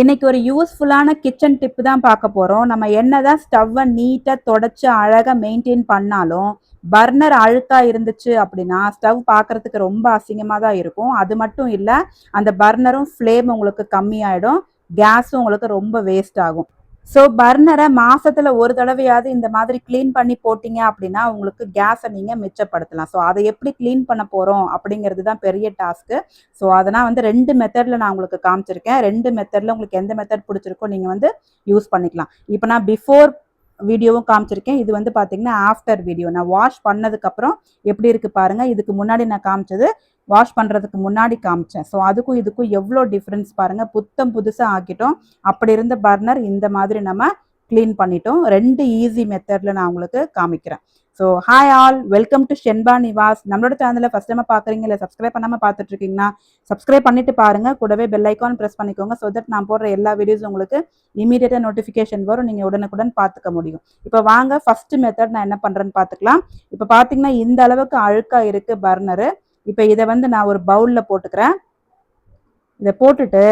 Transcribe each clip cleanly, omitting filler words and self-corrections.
இன்னைக்கு ஒரு யூஸ்ஃபுல்லான கிச்சன் டிப் தான் பார்க்க போறோம். நம்ம என்னதான் ஸ்டவ்வ நீட்டா தொடச்சு அழகா மெயின்டெயின் பண்ணாலும், பர்னர் அழுக்கா இருந்துச்சு அப்படின்னா, ஸ்டவ் பார்க்கறதுக்கு ரொம்ப அசிங்கமா தான் இருக்கும். அது மட்டும் இல்ல, அந்த பர்னரும் ஃப்ளேம் உங்களுக்கு கம்மியாயிடும். கேஸும் உங்களுக்கு ரொம்ப வேஸ்ட் ஆகும். ஸோ பர்னர மாசத்துல ஒரு தடவையாவது இந்த மாதிரி கிளீன் பண்ணி போட்டீங்க அப்படின்னா, உங்களுக்கு கேஸ நீங்க மிச்சப்படுத்தலாம். ஸோ அத எப்படி கிளீன் பண்ண போறோம் அப்படிங்கிறது தான் பெரிய டாஸ்க்கு. ஸோ அத நான் வந்து 2 மெத்தட்ல நான் உங்களுக்கு காமிச்சிருக்கேன். 2 மெத்தட்ல உங்களுக்கு எந்த மெத்தட் பிடிச்சிருக்கோ நீங்க வந்து யூஸ் பண்ணிக்கலாம். இப்ப நான் பிஃபோர் வீடியோவும் காமிச்சிருக்கேன். இது வந்து பார்த்தீங்கன்னா, ஆஃப்டர் வீடியோ. நான் வாஷ் பண்ணதுக்கப்புறம் எப்படி இருக்கு பாருங்க. இதுக்கு முன்னாடி நான் காமிச்சது வாஷ் பண்றதுக்கு முன்னாடி காமிச்சேன். ஸோ அதுக்கும் இதுக்கும் எவ்வளோ டிஃப்ரென்ஸ் பாருங்க. புத்தம் புதுசா ஆக்கிட்டோம். அப்படி இருந்த பர்னர் இந்த மாதிரி நம்ம கிளீன் பண்ணிட்டோம். 2 ஈஸி மெத்தட்ல நான் உங்களுக்கு காமிக்கிறேன். So hi all, welcome to Shenba Nivas. நம்மளோட சேனலை ஃபர்ஸ்ட் டைம் பார்க்குறீங்க, இல்லை சப்ஸ்கிரைப் பண்ணாமல் பார்த்துட்டு இருக்கீங்கன்னா சப்ஸ்கிரைப் பண்ணிட்டு பாருங்க. கூடவே பெல் ஐக்கான் ப்ரெஸ் பண்ணிக்கோங்க. ஸோ தட் நான் போடுற எல்லா வீடியோஸும் உங்களுக்கு இமீடியட்டாக நோட்டிஃபிகேஷன் வரும். நீங்கள் உடனுக்குடன் பார்த்துக்க முடியும். இப்போ வாங்க ஃபர்ஸ்ட் மெத்தட் நான் என்ன பண்ணுறேன்னு பார்த்துக்கலாம். இப்போ பார்த்தீங்கன்னா இந்த அளவுக்கு அழுக்கா இருக்குது பர்னரு. இப்போ இதை வந்து நான் ஒரு பவுலில் போட்டுக்கிறேன். இதை போட்டுட்டு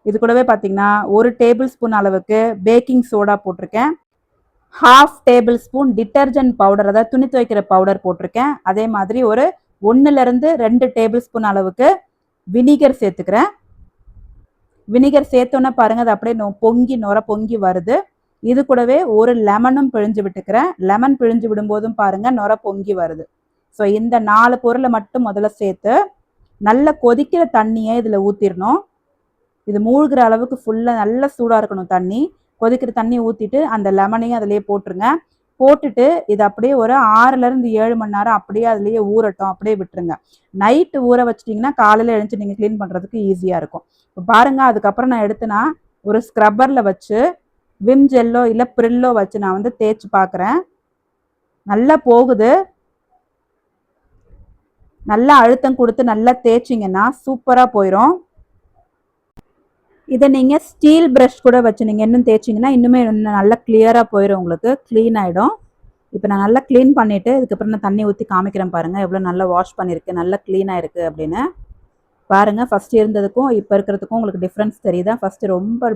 இது கூடவே பார்த்தீங்கன்னா 1 டேபிள் ஸ்பூன் அளவுக்கு பேக்கிங் சோடா போட்டிருக்கேன். 1/2 டேபிள் ஸ்பூன் டிட்டர்ஜென்ட் பவுடர், அதாவது துணி துவைக்கிற பவுடர் போட்டிருக்கேன். அதே மாதிரி ஒரு 1லேருந்து 2 டேபிள் ஸ்பூன் அளவுக்கு வினிகர் சேர்த்துக்கிறேன். வினிகர் சேர்த்தோன்னே பாருங்க, அது அப்படியே பொங்கி நுர பொங்கி வருது. இது கூடவே ஒரு லெமனும் பிழிஞ்சு விட்டுக்கிறேன். லெமன் பிழிஞ்சு விடும்போதும் பாருங்க நுர பொங்கி வருது. ஸோ இந்த 4 பொருளை மட்டும் முதல்ல சேர்த்து நல்லா கொதிக்கிற தண்ணியை இதில் ஊற்றிடணும். இது மூழ்கிற அளவுக்கு ஃபுல்லாக நல்லா சூடாக இருக்கணும் தண்ணி. கொதிக்கிற தண்ணி ஊற்றிட்டு அந்த லெமனையும் அதிலேயே போட்டுருங்க. போட்டுட்டு இது அப்படியே ஒரு 6லேருந்து 7 மணி நேரம் அப்படியே அதுலேயே ஊறட்டும். அப்படியே விட்டுருங்க. நைட்டு ஊற வச்சிட்டிங்கன்னா காலையில் எழுந்து நீங்கள் க்ளீன் பண்ணுறதுக்கு ஈஸியாக இருக்கும். இப்போ பாருங்கள், அதுக்கப்புறம் நான் எடுத்துனா ஒரு ஸ்க்ரப்பரில் வச்சு விம் ஜெல்லோ இல்லை ப்ரில்லோ வச்சு நான் வந்து தேய்ச்சி பார்க்குறேன். நல்லா போகுது. நல்லா அழுத்தம் கொடுத்து நல்லா தேய்ச்சிங்கன்னா சூப்பராக போயிடும். இதை நீங்கள் ஸ்டீல் ப்ரஷ் கூட வச்சு நீங்கள் இன்னும் தேய்ச்சிங்கன்னா இன்னுமே நல்லா கிளியராக போயிடும், உங்களுக்கு க்ளீன் ஆகிடும். இப்போ நான் நல்லா க்ளீன் பண்ணிவிட்டு இதுக்கப்புறம் நான் தண்ணி ஊற்றி காமிக்கிறேன் பாருங்கள், எவ்வளோ நல்லா வாஷ் பண்ணியிருக்கு, நல்லா க்ளீனாக இருக்குது அப்படின்னு பாருங்கள். ஃபஸ்ட்டு இருந்ததுக்கும் இப்போ இருக்கிறதுக்கும் உங்களுக்கு டிஃப்ரென்ஸ் தெரியுதா? ஃபஸ்ட்டு ரொம்ப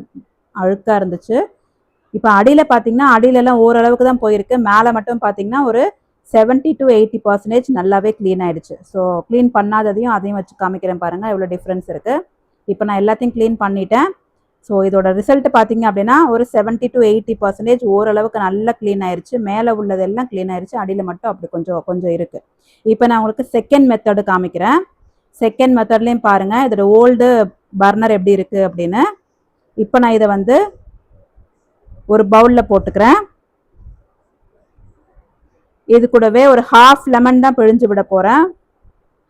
அழுக்காக இருந்துச்சு. இப்போ அடியில் பார்த்தீங்கன்னா அடியிலலாம் ஓரளவுக்கு தான் போயிருக்கு. மேலே மட்டும் பார்த்தீங்கன்னா ஒரு 70 to 80% நல்லாவே க்ளீன் ஆகிடுச்சு. ஸோ க்ளீன் பண்ணாததையும் அதையும் வச்சு காமிக்கிறேன் பாருங்கள், எவ்வளோ டிஃப்ரென்ஸ் இருக்குது. இப்போ நான் எல்லாத்தையும் க்ளீன் பண்ணிட்டேன். ஸோ இதோட ரிசல்ட் பார்த்தீங்க அப்படின்னா ஒரு 70 to 80% ஓரளவுக்கு நல்லா க்ளீன் ஆயிடுச்சு. மேலே உள்ளதெல்லாம் க்ளீன் ஆயிடுச்சு. அடியில் மட்டும் அப்படி கொஞ்சம் கொஞ்சம் இருக்குது. இப்போ நான் உங்களுக்கு செகண்ட் மெத்தடு காமிக்கிறேன். செகண்ட் மெத்தட்லேயும் பாருங்கள் இதோட ஓல்டு பர்னர் எப்படி இருக்குது அப்படின்னு. இப்போ நான் இதை வந்து ஒரு பவுலில் போட்டுக்கிறேன். இது கூடவே ஒரு 1/2 லெமன் தான் பிழிஞ்சு விட போகிறேன்.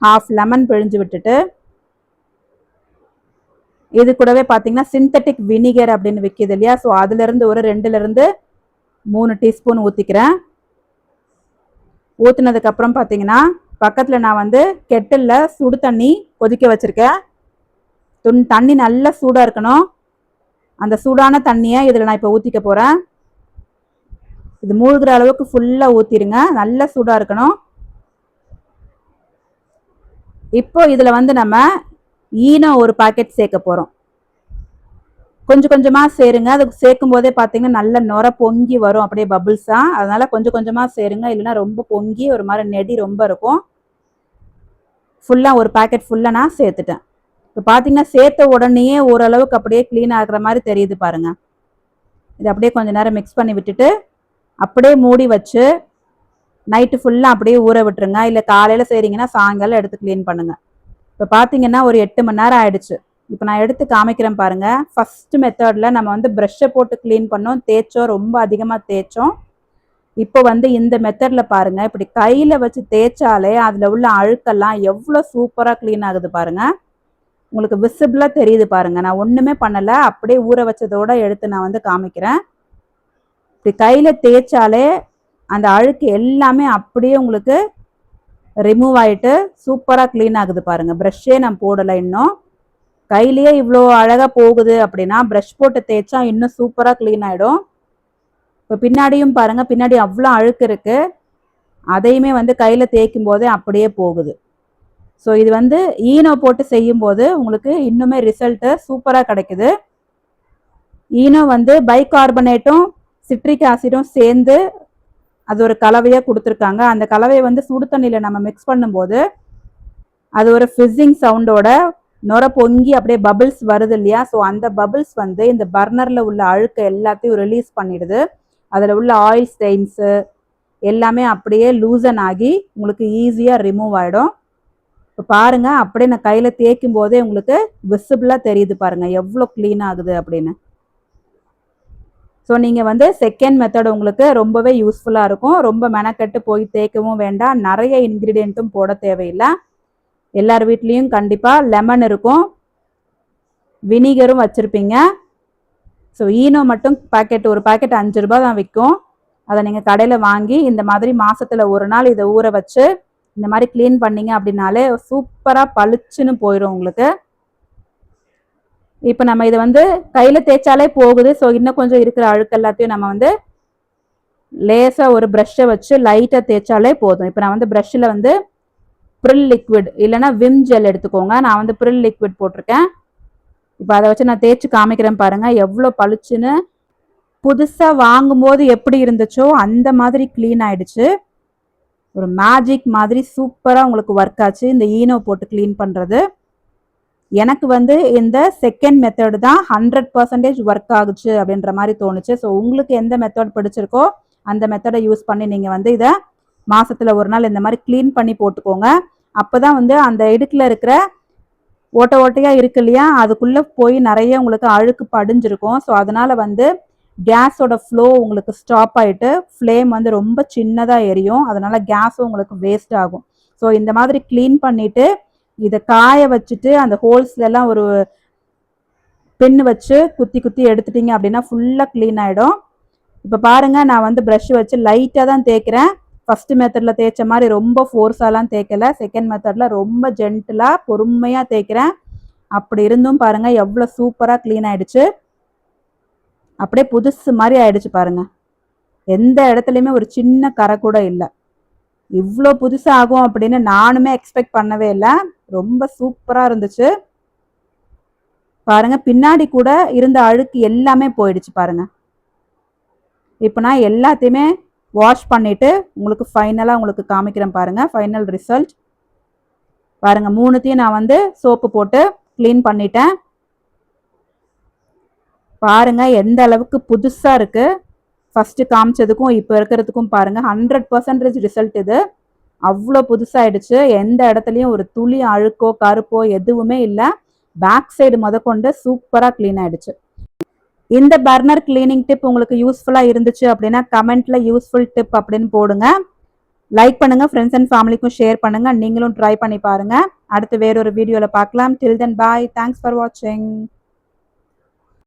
1/2 லெமன் பிழிஞ்சு விட்டுட்டு இது கூடவே பார்த்தீங்கன்னா சிந்தட்டிக் வினிகர் அப்படின்னு விற்கிது இல்லையா? ஸோ அதுலேருந்து ஒரு 2லேருந்து 3 டீஸ்பூன் ஊற்றிக்கிறேன். ஊற்றினதுக்கப்புறம் பார்த்தீங்கன்னா பக்கத்தில் நான் வந்து கெட்டிலில் சுடு தண்ணி கொதிக்க வச்சுருக்கேன். தண்ணி நல்லா சூடாக இருக்கணும். அந்த சூடான தண்ணியை இதில் நான் இப்போ ஊற்றிக்க போகிறேன். இது மூழ்கிற அளவுக்கு ஃபுல்லாக ஊற்றிடுங்க. நல்லா சூடாக இருக்கணும். இப்போ இதில் வந்து நம்ம ஈனோ ஒரு பாக்கெட் சேர்க்க போகிறோம். கொஞ்சம் கொஞ்சமாக சேருங்க. அது சேர்க்கும் போதே பார்த்தீங்கன்னா நல்ல நுர பொங்கி வரும், அப்படியே பபிள்ஸாக. அதனால் கொஞ்சம் கொஞ்சமாக சேருங்க, இல்லைன்னா ரொம்ப பொங்கி ஒரு மாதிரி நெடி ரொம்ப இருக்கும். ஃபுல்லாக ஒரு பாக்கெட் ஃபுல்லாக நான் சேர்த்துட்டேன். இப்போ பார்த்தீங்கன்னா சேர்த்த உடனேயே ஓரளவுக்கு அப்படியே க்ளீன் ஆகிற மாதிரி தெரியுது பாருங்கள். இது அப்படியே கொஞ்சம் நேரம் மிக்ஸ் பண்ணி விட்டுட்டு அப்படியே மூடி வச்சு நைட்டு ஃபுல்லாக அப்படியே ஊற விட்டுருங்க. இல்லை காலையில் செய்கிறீங்கன்னா சாயங்காலம் எடுத்து க்ளீன் பண்ணுங்கள். இப்போ பார்த்தீங்கன்னா ஒரு 8 மணி நேரம் ஆயிடுச்சு. இப்போ நான் எடுத்து காமிக்கிறேன் பாருங்கள். ஃபஸ்ட்டு மெத்தடில் நம்ம வந்து ப்ரெஷ்ஷை போட்டு க்ளீன் பண்ணோம், தேய்ச்சோம், ரொம்ப அதிகமாக தேய்ச்சோம். இப்போ வந்து இந்த மெத்தடில் பாருங்கள், இப்படி கையில் வச்சு தேய்ச்சாலே அதில் உள்ள அழுக்கெல்லாம் எவ்வளோ சூப்பராக க்ளீன் ஆகுது பாருங்கள். உங்களுக்கு விசிபிளாக தெரியுது பாருங்கள். நான் ஒன்றுமே பண்ணலை, அப்படியே ஊற வச்சதோடு எடுத்து நான் வந்து காமிக்கிறேன். இப்படி கையில் தேய்ச்சாலே அந்த அழுக்கு எல்லாமே அப்படியே உங்களுக்கு ரிமூவ் ஆகிட்டு சூப்பராக க்ளீன் ஆகுது பாருங்கள். ப்ரஷ்ஷே நான் போடலை இன்னும். கையிலேயே இவ்வளோ அழகாக போகுது அப்படின்னா ப்ரஷ் போட்டு தேய்ச்சா இன்னும் சூப்பராக க்ளீன் ஆகிடும். இப்போ பின்னாடியும் பாருங்கள், பின்னாடி அவ்வளோ அழுக்கு இருக்குது. அதையுமே வந்து கையில் தேய்க்கும் போதே அப்படியே போகுது. ஸோ இது வந்து ஈனோ போட்டு செய்யும்போது உங்களுக்கு இன்னுமே ரிசல்ட்டு சூப்பராக கிடைக்குது. ஈனோ வந்து பைகார்பனேட்டும் சிட்ரிக் ஆசிடும் சேர்ந்து அது ஒரு கலவையாக கொடுத்துருக்காங்க. அந்த கலவையை வந்து சுடு தண்ணியில் நம்ம மிக்ஸ் பண்ணும்போது அது ஒரு ஃபிஸ்ஸிங் சவுண்டோட நுர பொங்கி அப்படியே பபிள்ஸ் வருது இல்லையா? ஸோ அந்த பபிள்ஸ் வந்து இந்த பர்னரில் உள்ள அழுக்க எல்லாத்தையும் ரிலீஸ் பண்ணிடுது. அதில் உள்ள ஆயில் ஸ்டெயின்ஸு எல்லாமே அப்படியே லூசன் ஆகி உங்களுக்கு ஈஸியாக ரிமூவ் ஆகிடும். இப்போ பாருங்கள், அப்படியே நான் கையில் தேய்க்கும் போதே உங்களுக்கு விசிபிளாக தெரியுது பாருங்கள் எவ்வளோ க்ளீன் ஆகுது அப்படின்னு. ஸோ நீங்கள் வந்து செகண்ட் மெத்தட் உங்களுக்கு ரொம்பவே யூஸ்ஃபுல்லாக இருக்கும். ரொம்ப மெனக்கெட்டு போய் தேய்க்கவும் வேண்டாம், நிறைய இன்க்ரீடியண்ட்டும் போட தேவையில்லை. எல்லார் வீட்லேயும் கண்டிப்பாக லெமன் இருக்கும், வினிகரும் வச்சுருப்பீங்க. ஸோ ஈனோ மட்டும் ஒரு பாக்கெட் 5 ரூபா தான் விற்கும். அதை நீங்கள் கடையில் வாங்கி இந்த மாதிரி மாதத்தில் ஒரு நாள் இதை ஊற வச்சு இந்த மாதிரி க்ளீன் பண்ணிங்க அப்படின்னாலே சூப்பராக பளிச்சுன்னு போயிடும் உங்களுக்கு. இப்போ நம்ம இதை வந்து கையில் தேய்ச்சாலே போகுது. ஸோ இன்னும் கொஞ்சம் இருக்கிற அழுக்கு எல்லாத்தையும் நம்ம வந்து லேசாக ஒரு ப்ரஷ்ஷை வச்சு லைட்டாக தேய்ச்சாலே போதும். இப்போ நான் வந்து ப்ரஷ்ஷில் வந்து ப்ரில் லிக்விட் இல்லைன்னா விம் ஜெல் எடுத்துக்கோங்க. நான் வந்து ப்ரில் லிக்விட் போட்டிருக்கேன். இப்போ அதை வச்சு நான் தேய்ச்சி காமிக்கிறேன் பாருங்கள் எவ்வளோ பளிச்சுன்னு. புதுசாக வாங்கும்போது எப்படி இருந்துச்சோ அந்த மாதிரி க்ளீன் ஆகிடுச்சு. ஒரு மேஜிக் மாதிரி சூப்பராக உங்களுக்கு ஒர்க் ஆச்சு இந்த ஈனோ போட்டு க்ளீன் பண்ணுறது. எனக்கு வந்து இந்த செகண்ட் மெத்தடு தான் 100% ஒர்க் ஆகுச்சு அப்படின்ற மாதிரி தோணுச்சு. ஸோ உங்களுக்கு எந்த மெத்தட் பிடிச்சிருக்கோ அந்த மெத்தடை யூஸ் பண்ணி நீங்கள் வந்து இதை மாதத்தில் ஒரு நாள் இந்த மாதிரி க்ளீன் பண்ணி போட்டுக்கோங்க. அப்போ தான் வந்து அந்த இடுக்கில் இருக்கிற ஓட்டையாக இருக்கு இல்லையா, அதுக்குள்ளே போய் நிறைய உங்களுக்கு அழுக்கு படிஞ்சிருக்கும். ஸோ அதனால் வந்து கேஸோட ஃப்ளோ உங்களுக்கு ஸ்டாப் ஆகிட்டு ஃப்ளேம் வந்து ரொம்ப சின்னதாக எரியும். அதனால் கேஸும் உங்களுக்கு வேஸ்ட் ஆகும். ஸோ இந்த மாதிரி க்ளீன் பண்ணிவிட்டு இதை காய வச்சுட்டு அந்த ஹோல்ஸ்லாம் ஒரு பின்னு வச்சு குத்தி குத்தி எடுத்துட்டிங்க அப்படின்னா ஃபுல்லாக க்ளீன் ஆகிடும். இப்போ பாருங்கள், நான் வந்து ப்ரஷ் வச்சு லைட்டாக தான் தேய்க்கிறேன். ஃபஸ்ட்டு மெத்தடில் தேய்ச்ச மாதிரி ரொம்ப ஃபோர்ஸாலாம் தேய்க்கலை. செகண்ட் மெத்தடில் ரொம்ப ஜென்டிலாக பொறுமையாக தேய்க்கிறேன். அப்படி இருந்தும் பாருங்கள் எவ்வளோ சூப்பராக க்ளீன் ஆகிடுச்சு. அப்படியே புதுசு மாதிரி ஆயிடுச்சு பாருங்கள். எந்த இடத்துலையுமே ஒரு சின்ன கரை கூட இல்லை. இவ்வளோ புதுசாக ஆகும் அப்படின்னு நானுமே எக்ஸ்பெக்ட் பண்ணவே இல்லை. ரொம்ப சூப்பராக இருந்துச்சு பாருங்கள். பின்னாடி கூட இருந்த அழுக்கு எல்லாமே போயிடுச்சு பாருங்கள். இப்போ நான் எல்லாத்தையுமே வாஷ் பண்ணிவிட்டு உங்களுக்கு ஃபைனலாக உங்களுக்கு காமிக்கிறேன் பாருங்கள் ஃபைனல் ரிசல்ட். பாருங்கள், 3த்தையும் நான் வந்து சோப்பு போட்டு க்ளீன் பண்ணிட்டேன். பாருங்கள் எந்த அளவுக்கு புதுசாக இருக்குது. ஃபஸ்ட்டு காமிச்சதுக்கும் இப்போ இருக்கிறதுக்கும் பாருங்கள் 100% ரிசல்ட் இது. அவ்வளோ புதுசாகிடுச்சு. எந்த இடத்துலையும் ஒரு துளி அழுக்கோ கருப்போ எதுவுமே இல்லை. பேக் சைடு முதற்கொண்டு சூப்பராக க்ளீன் ஆகிடுச்சு. இந்த பர்னர் கிளீனிங் டிப் உங்களுக்கு யூஸ்ஃபுல்லாக இருந்துச்சு அப்படின்னா கமெண்ட்டில் யூஸ்ஃபுல் டிப் அப்படின்னு போடுங்க. லைக் பண்ணுங்கள், ஃப்ரெண்ட்ஸ் அண்ட் ஃபேமிலிக்கும் ஷேர் பண்ணுங்கள். நீங்களும் ட்ரை பண்ணி பாருங்கள். அடுத்து வேறொரு வீடியோவில் பார்க்கலாம். டில் தென் பாய். தேங்க்ஸ் ஃபார் வாட்சிங்.